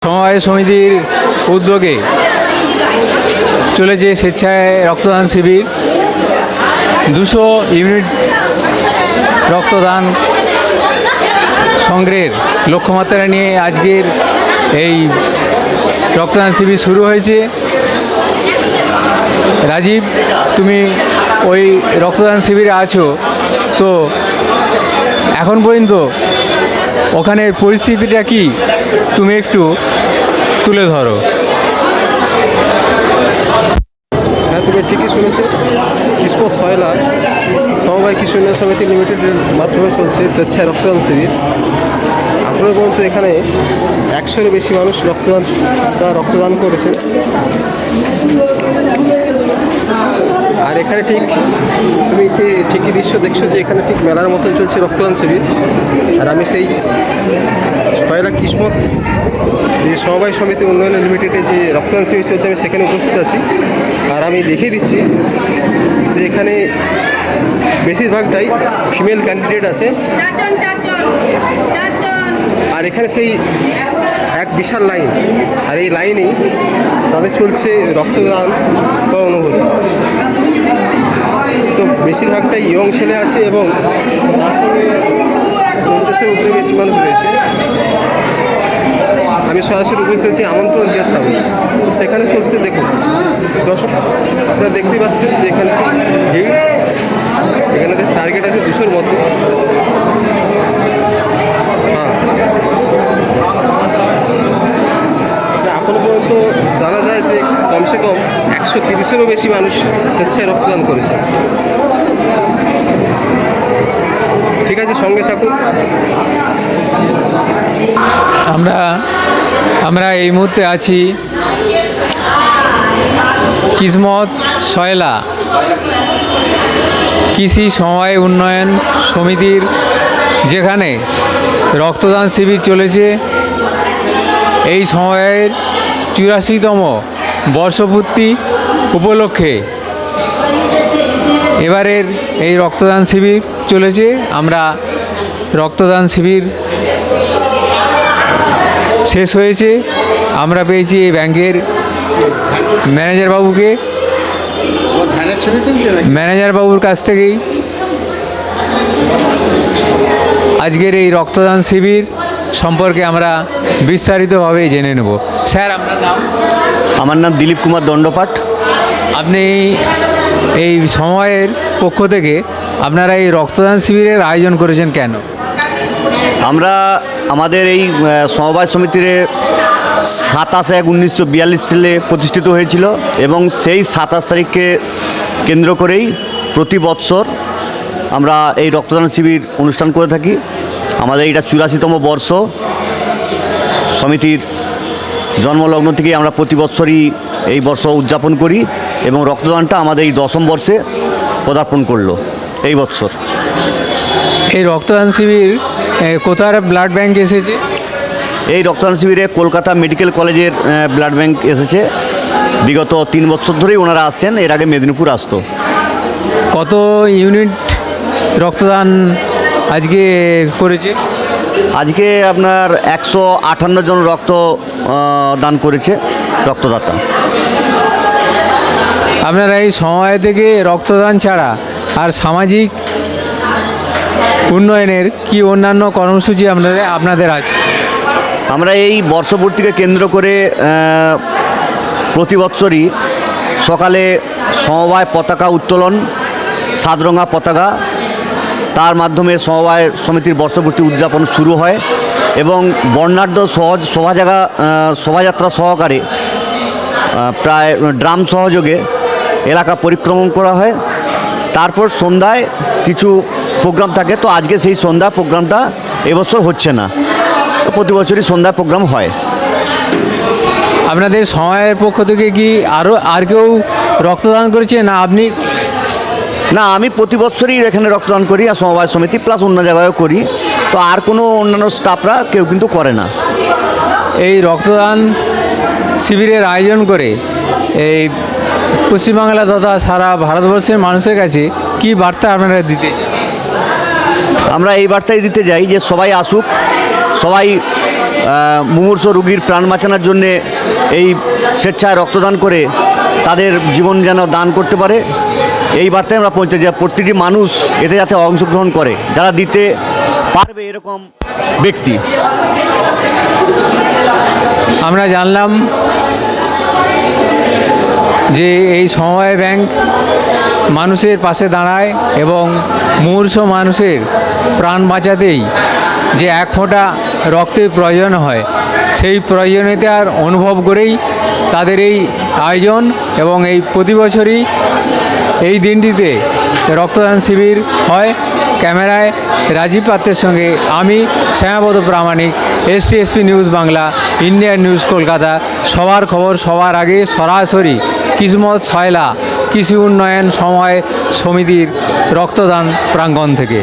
সমবায় সমিতির উদ্যোগে চলেছে স্বেচ্ছায় রক্তদান শিবির। 200 ইউনিট রক্তদান সংগ্রহের লক্ষ্যমাত্রা নিয়ে আজকের এই রক্তদান শিবির শুরু হয়েছে। রাজীব, তুমি ওই রক্তদান শিবিরে আছো, তো এখন পর্যন্ত ওখানের পরিস্থিতিটা কি তুমি একটু তুলে ধরো। হ্যাঁ, তুমি ঠিকই শুনেছো। কিসমো সয়লা সমবায় কৃষি উন্নয়ন সমিতি লিমিটেডের মাধ্যমে চলছে স্বেচ্ছায় রক্তদান শিবির। আপনার পর্যন্ত এখানে 100-এরও বেশি মানুষ রক্তদান করেছে। আর এখানে ঠিক তুমি সেই ঠিকই দৃশ্য দেখছো যে এখানে ঠিক মেলার মতোই চলছে রক্তদান শিবির। আর আমি সেই সয়লা কিসমত যে সমবায় সমিতি উন্নয়ন লিমিটেডে যে রক্তদান শিবির চলছে আমি সেখানে উপস্থিত আছি। আর আমি দেখিয়ে দিচ্ছি যে এখানে বেশিরভাগটাই ফিমেল ক্যান্ডিডেট আছে। আর এখানে সেই এক বিশাল লাইন, আর এই লাইনেই তাদের চলছে রক্তদান করানো হলো। তো বেশিরভাগটাই ইয়ং ছেলে আছে এবং তার সঙ্গে 50-এর উপরে বেশি মানুষ রয়েছে। আমি সরাসরি উপস্থিত আছি আমন্ত্রণ গেস্ট হাউস। সেখানে চলছে, দেখুন দর্শক আপনারা দেখতেই পাচ্ছেন যে এখানে সেই ভিড়। এখানে টার্গেট আছে 200-এর মতো। হ্যাঁ, এখনো পর্যন্ত জানা যায় যে কমসে কম 130-এরও বেশি মানুষ স্বেচ্ছায় রক্তদান করেছে। ঠিক আছে, সঙ্গে থাকুন। আমরা এই মুহূর্তে আছি কিসমত সয়লা কৃষি সমবায় উন্নয়ন সমিতির, যেখানে রক্তদান শিবির চলেছে। এই সময়ের 84তম বর্ষপূর্তি উপলক্ষে এবারের এই রক্তদান শিবির চলেছে। আমরা রক্তদান শিবির শেষ হয়েছে, আমরা পেয়েছি এই ব্যাংকের ম্যানেজার বাবুকে। ম্যানেজার বাবুর কাছ থেকেই আজকের এই রক্তদান শিবির সম্পর্কে আমরা বিস্তারিতভাবে জেনে নেব। স্যার, আপনার নাম? আমার নাম দিলীপ কুমার দণ্ডপাঠ। আপনি এই সময়ের পক্ষ থেকে আপনারা এই রক্তদান শিবিরের আয়োজন করেছেন কেন? আমরা আমাদের এই সমবায় সমিতির 27/1/1942 সালে প্রতিষ্ঠিত হয়েছিল এবং সেই 27 তারিখকে কেন্দ্র করেই প্রতি বৎসর আমরা এই রক্তদান শিবির অনুষ্ঠান করে থাকি। আমাদের এটা 84তম বর্ষ। সমিতির জন্মলগ্ন থেকেই আমরা প্রতি বৎসরই এই বর্ষ উদযাপন করি এবং রক্তদানটা আমাদের এই 10ম বর্ষে পদার্পণ করলো এই বৎসর। এই রক্তদান শিবির কোথার ব্লাড ব্যাংক এসেছে? এই রক্তদান শিবিরে কলকাতা মেডিকেল কলেজের ব্লাড ব্যাংক এসেছে। বিগত 3 বছর ধরেই ওনারা আসছেন, এর আগে মেদিনীপুর আসতো। কত ইউনিট রক্তদান আজকে করেছে? আজকে আপনার 158 জন রক্ত দান করেছে রক্তদাতা। আপনারা এই সময় থেকে রক্তদান ছাড়া আর সামাজিক উন্নয়নের কি অন্যান্য কর্মসূচি আপনাদের আছে? আমরা এই বর্ষপূর্তিকে কেন্দ্র করে প্রতি বৎসরই সকালে সমবায় পতাকা উত্তোলন, সাতরঙা পতাকা, তার মাধ্যমে সমবায় সমিতির বর্ষপূর্তি উদযাপন শুরু হয় এবং বর্ণাঢ্য শোভাযাত্রা সহকারে প্রায় ড্রাম সহযোগে এলাকা পরিক্রমণ করা হয়। তারপর সন্ধ্যায় কিছু প্রোগ্রাম থাকে। তো আজকে সেই সন্ধ্যা প্রোগ্রামটা এবছর হচ্ছে না, তো প্রতি বছরই সন্ধ্যা প্রোগ্রাম হয়। আপনাদের সময়ের পক্ষ থেকে কি আর কেউ রক্তদান করেছে না আপনি? না, আমি প্রতি বছরই এখানে রক্তদান করি আর সমবায় সমিতি প্লাস অন্য জায়গায়ও করি। তো আর কোনো অন্যান্য স্টাফরা কেউ কিন্তু করে না। এই রক্তদান শিবিরের আয়োজন করে এই পশ্চিমবাংলা তথা সারা ভারতবর্ষের মানুষের কাছে কি বার্তা আপনারা দিতে? আমরা এই বার্তাই দিতে যাই যে সবাই আসুক, সবাই মুমূর্ষ রোগীর প্রাণ বাঁচানোর জন্যে এই স্বেচ্ছায় রক্তদান করে তাদের জীবন যেন দান করতে পারে, এই বার্তায় আমরা পৌঁছে যাই। প্রতিটি মানুষ এতে যাতে অংশগ্রহণ করে, যারা দিতে পারবে এরকম ব্যক্তি। আমরা জানলাম যে এই সমবায় ব্যাংক মানুষের পাশে দাঁড়ায় এবং মূর্ষ মানুষের প্রাণ বাঁচাতেই যে এক ফোঁটা রক্তের প্রয়োজন হয়, সেই প্রয়োজনীয়তার অনুভব করেই তাদের এই আয়োজন এবং এই প্রতি বছরই এই দিনটিতে রক্তদান শিবির হয়। ক্যামেরায় রাজীব পাত্রের সঙ্গে আমি শ্যামাপদ প্রামাণিক, STSP news Bangla, Indian news Kolkata. সবার খবর সবার আগে সরাসরি কিসমত সয়লা কৃষি উন্নয়ন সময় সমিতির রক্তদান প্রাঙ্গণ থেকে।